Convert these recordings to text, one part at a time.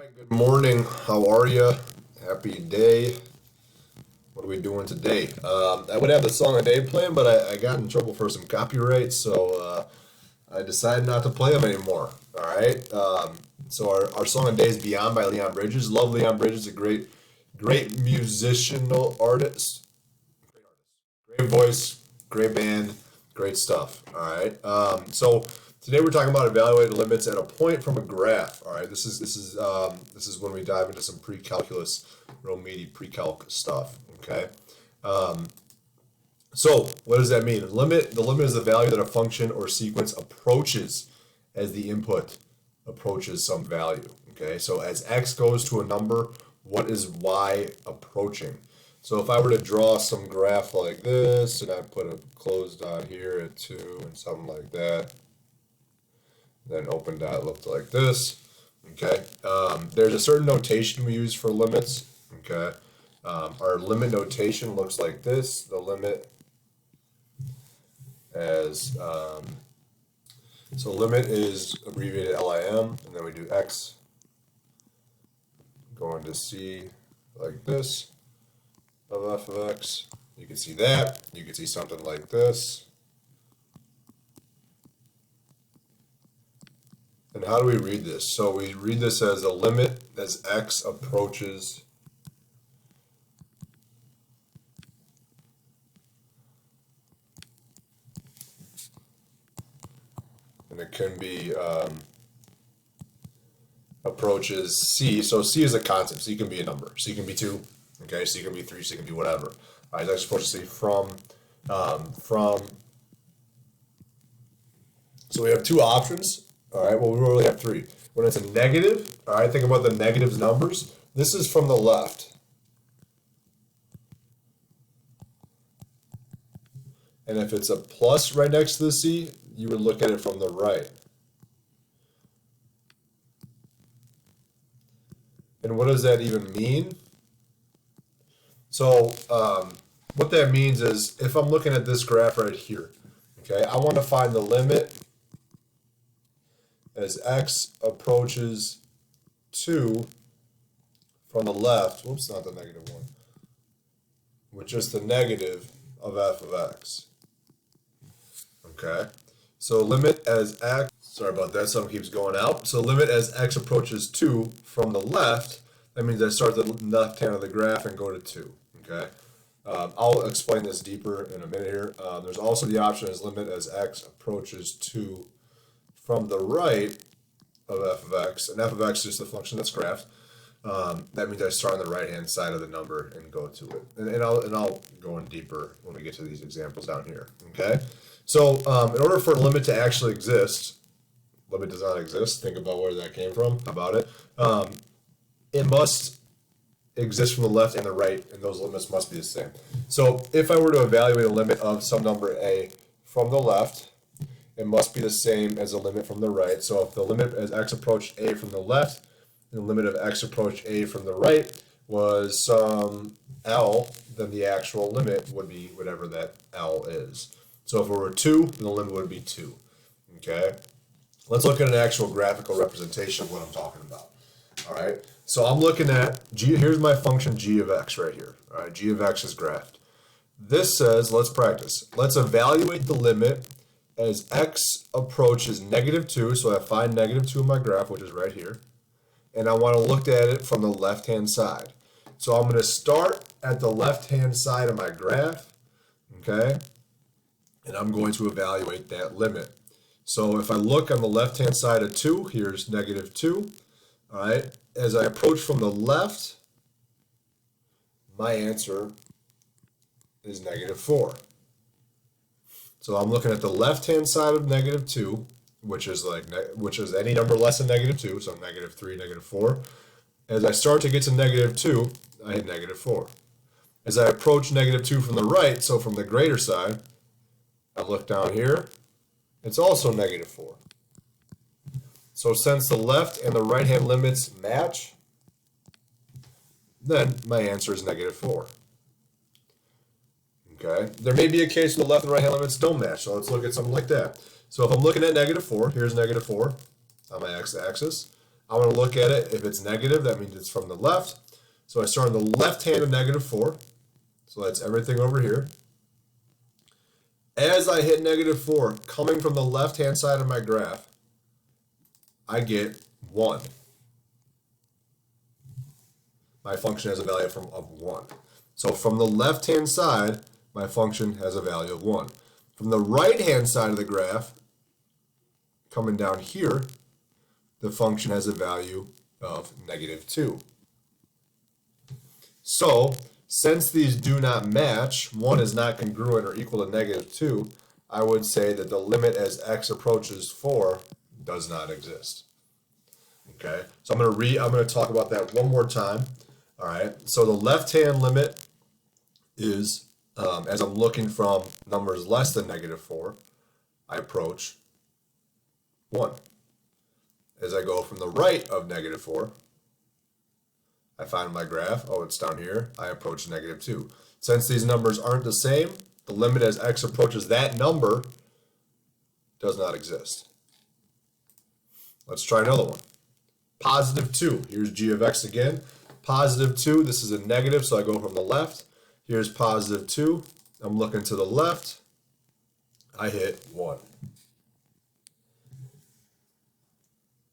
right, good morning. How are you? Happy day. What are we doing today? I would have the song of day playing, but I got in trouble for some copyright, so I decided not to play them anymore. All right. So our song of day is "Beyond" by Leon Bridges. Love Leon Bridges, a great musicianal artist. Great voice, great band, great stuff. All right. So today we're talking about evaluating limits at a point from a graph. All right. This is when we dive into some pre-calculus, real meaty pre-calc stuff. Okay. So what does that mean? The limit is the value that a function or sequence approaches as the input approaches some value. Okay. So as x goes to a number, what is y approaching? So if I were to draw some graph like this, and I put a closed dot here at 2 and something like that, then open dot looked like this, okay? There's a certain notation we use for limits, okay? Our limit notation looks like this. The limit as, so limit is abbreviated LIM, and then we do x going to c like this. Of f of x. You can see that. You can see something like this. And how do we read this? So we read this as a limit as x approaches and it can be approaches c. So c is a constant. C can be a number. C can be 2. Okay, so you can be 3, so you can be whatever. All right, that's supposed to say from. So we have 2 options. All right, well, we really have 3. When it's a negative, all right, think about the negatives numbers. This is from the left. And if it's a plus right next to the C, you would look at it from the right. And what does that even mean? So what that means is if I'm looking at this graph right here, okay, I want to find the limit as x approaches 2 from the left, whoops, not the negative one, with just the negative of f of x. Okay, so limit as x, sorry about that, something keeps going out. So limit as x approaches 2 from the left, that means I start the left hand of the graph and go to 2. Okay, I'll explain this deeper in a minute here. There's also the option as limit as x approaches 2 from the right of f of x, and f of x is just the function that's graphed. That means I start on the right hand side of the number and go to it, and I'll go in deeper when we get to these examples down here. Okay, so in order for a limit to actually exist, limit does not exist. Think about where that came from. How about it? It must exist from the left and the right, and those limits must be the same. So if I were to evaluate a limit of some number a from the left, it must be the same as the limit from the right. So if the limit as x approached a from the left, and the limit of x approached a from the right was some L, then the actual limit would be whatever that L is. So if it were 2, then the limit would be 2. Okay? Let's look at an actual graphical representation of what I'm talking about. All right? So I'm looking at g. Here's my function g of x right here. All right, g of x is graphed. This says, let's practice. Let's evaluate the limit as x approaches -2. So I find -2 in my graph, which is right here, and I want to look at it from the left-hand side. So I'm going to start at the left-hand side of my graph, okay, and I'm going to evaluate that limit. So if I look on the left-hand side of 2, here's -2. All right. As I approach from the left, my answer is -4. So I'm looking at the left-hand side of -2, which is any number less than -2, so -3, -4. As I start to get to -2, I hit -4. As I approach -2 from the right, so from the greater side, I look down here, it's also -4. So since the left and the right hand limits match, then my answer is -4. Okay, there may be a case where the left and right hand limits don't match, so let's look at something like that. So if I'm looking at -4, here's -4 on my x-axis, I'm going to look at it. If it's negative, that means it's from the left. So I start on the left hand of -4. So that's everything over here. As I hit -4, coming from the left-hand side of my graph, I get 1. My function has a value of 1. So from the left-hand side, my function has a value of 1. From the right-hand side of the graph, coming down here, the function has a value of -2. So, since these do not match, one is not congruent or equal to -2, I would say that the limit as x approaches 4 does not exist. Okay, so I'm going to talk about that one more time. All right, so the left-hand limit is, as I'm looking from numbers less than -4, I approach 1. As I go from the right of -4, I find my graph, oh, it's down here, I approach -2. Since these numbers aren't the same, the limit as x approaches that number does not exist. Let's try another one. +2, here's g of x again. +2, this is a negative, so I go from the left. Here's +2, I'm looking to the left, I hit 1.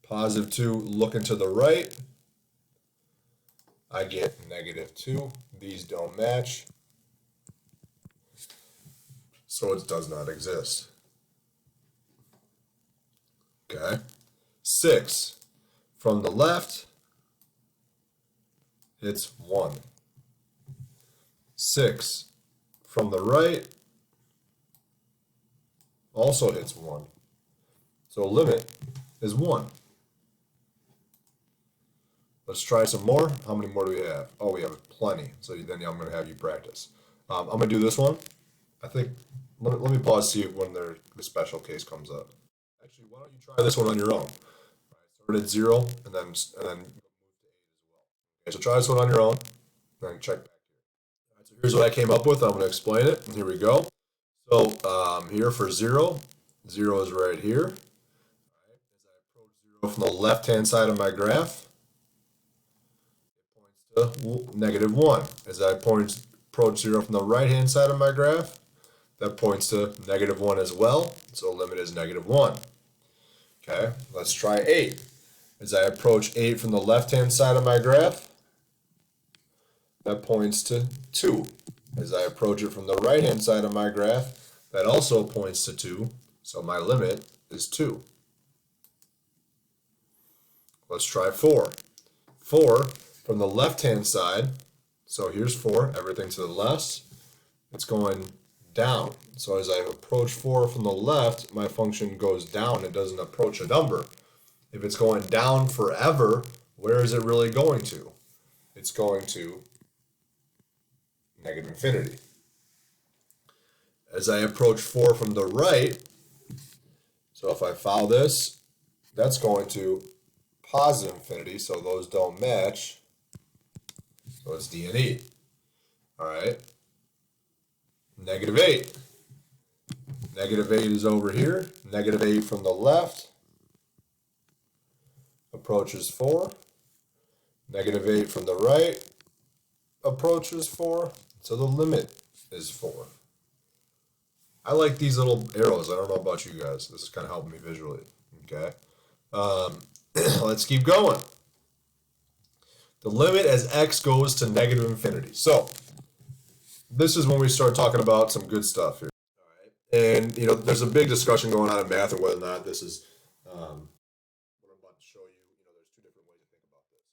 +2, looking to the right, I get -2. These don't match, so it does not exist. Okay. 6, from the left, it's 1. 6, from the right, also hits 1. So limit is 1. Let's try some more. How many more do we have? Oh, we have plenty. So then I'm going to have you practice. I'm going to do this one. I think, let me pause, see when the special case comes up. Actually, why don't you try this one on your own? Start at 0 and then move to 8 as well. Okay, so try this one on your own, and then check back here. All right, so here's what I came up with. I'm going to explain it. And here we go. So here for 0, 0 is right here. All right, as I approach 0 from the left-hand side of my graph, to -1. As I approach 0 from the right-hand side of my graph, that points to -1 as well. So limit is -1. Okay, let's try 8. As I approach 8 from the left-hand side of my graph, that points to 2. As I approach it from the right-hand side of my graph, that also points to 2. So my limit is 2. Let's try 4. 4 from the left-hand side, so here's 4, everything to the left, it's going down. So as I approach 4 from the left, my function goes down. It doesn't approach a number. If it's going down forever, where is it really going to? It's going to -infinity. As I approach 4 from the right, so if I follow this, that's going to +infinity, so those don't match. So it's D and E. All right. -8. -8 is over here. -8 from the left approaches 4. -8 from the right approaches 4. So the limit is 4. I like these little arrows. I don't know about you guys. This is kind of helping me visually. Okay. Let's keep going. The limit as x goes to -infinity. So this is when we start talking about some good stuff here. All right. And there's a big discussion going on in math and whether or not this is what I'm about to show you. There's two different ways to think about this.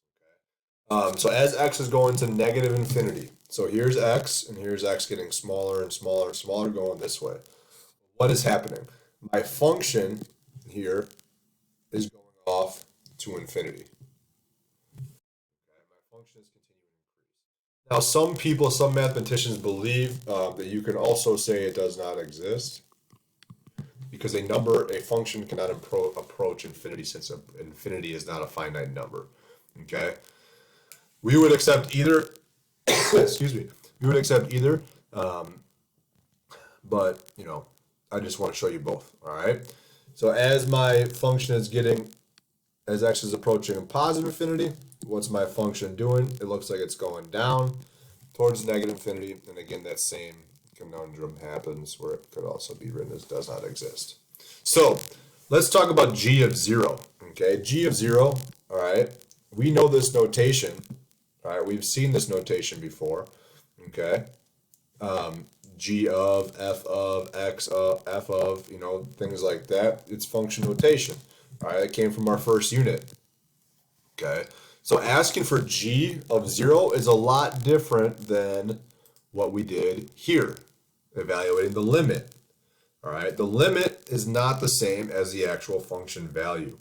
Okay. So as x is going to -infinity. So here's x, and here's x getting smaller and smaller and smaller, going this way. What is happening? My function here is going off to infinity. Function is continuing to increase. Now, some people, some mathematicians believe that you can also say it does not exist because a function cannot approach infinity, since infinity is not a finite number. Okay, we would accept either. Excuse me. We would accept either, but I just want to show you both. All right. So as my function is getting as x is approaching positive infinity, what's my function doing? It looks like it's going down towards negative infinity. And again, that same conundrum happens where it could also be written as does not exist. So let's talk about g of 0. Okay, g of 0, all right, we know this notation. All right, we've seen this notation before. Okay, g of, f of, x of, f of, you know, things like that. It's function notation. All right, it came from our first unit. Okay, so asking for g of 0 is a lot different than what we did here, evaluating the limit. All right, the limit is not the same as the actual function value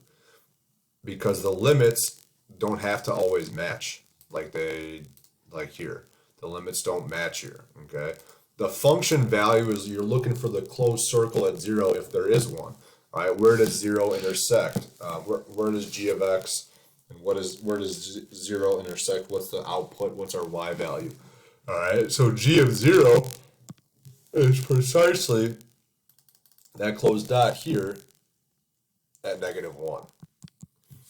because the limits don't have to always match like here. The limits don't match here, okay? The function value is you're looking for the closed circle at 0 if there is one. All right, where does 0 intersect? Where does g of x and where does 0 intersect? What's the output? What's our y value? All right, so g of 0 is precisely that closed dot here at -1.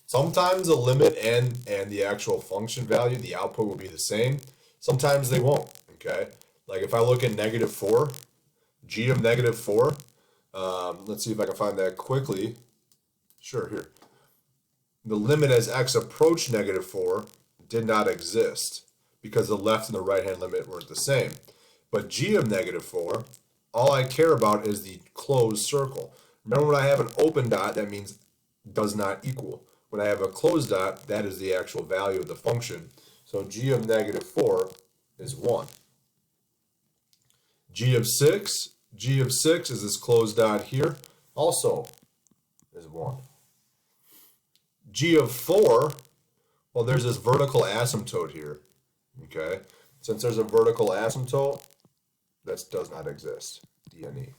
Sometimes the limit and the actual function value, the output will be the same. Sometimes they won't, okay? Like if I look at -4, g of -4, let's see if I can find that quickly. Sure, here. The limit as x approached -4 did not exist because the left and the right-hand limit weren't the same. But g of -4, all I care about is the closed circle. Remember when I have an open dot, that means does not equal. When I have a closed dot, that is the actual value of the function. So g of -4 is 1. G of 6 is this closed dot here, also is 1. G of 4, well, there's this vertical asymptote here, okay? Since there's a vertical asymptote, that does not exist, DNE,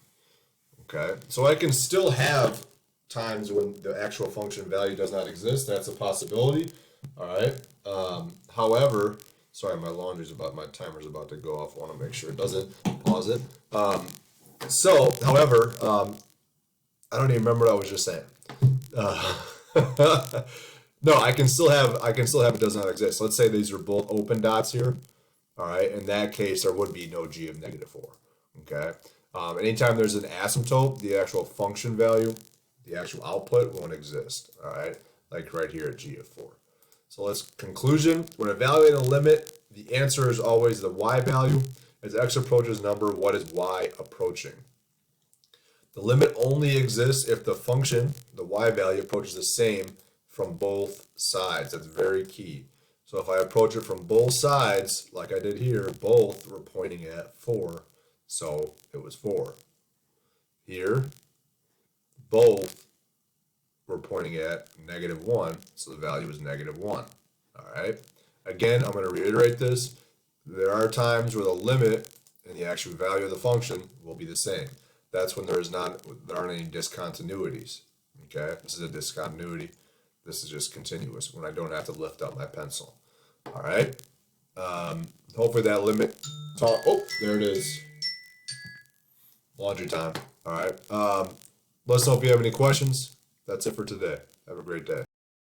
okay? So I can still have times when the actual function value does not exist. That's a possibility, all right? However, sorry, my timer's about to go off. I want to make sure it doesn't. Pause it. However, I don't even remember what I was just saying. No, I can still have it does not exist. Let's say these are both open dots here. All right, in that case, there would be no g of -4. Okay. Anytime there's an asymptote, the actual function value, the actual output won't exist. All right, like right here at g of 4. So let's conclusion. When evaluating a limit, the answer is always the y value. As x approaches number, what is y approaching? The limit only exists if the function, the y value, approaches the same from both sides. That's very key. So if I approach it from both sides, like I did here, both were pointing at 4, so it was 4. Here, both were pointing at -1, so the value is -1. All right. Again, I'm going to reiterate this. There are times where the limit and the actual value of the function will be the same. That's when there aren't any discontinuities. Okay, this is a discontinuity. This is just continuous when I don't have to lift up my pencil. All right. Hopefully that limit. Oh, there it is. Laundry time. All right. Let us know if you have any questions. That's it for today. Have a great day.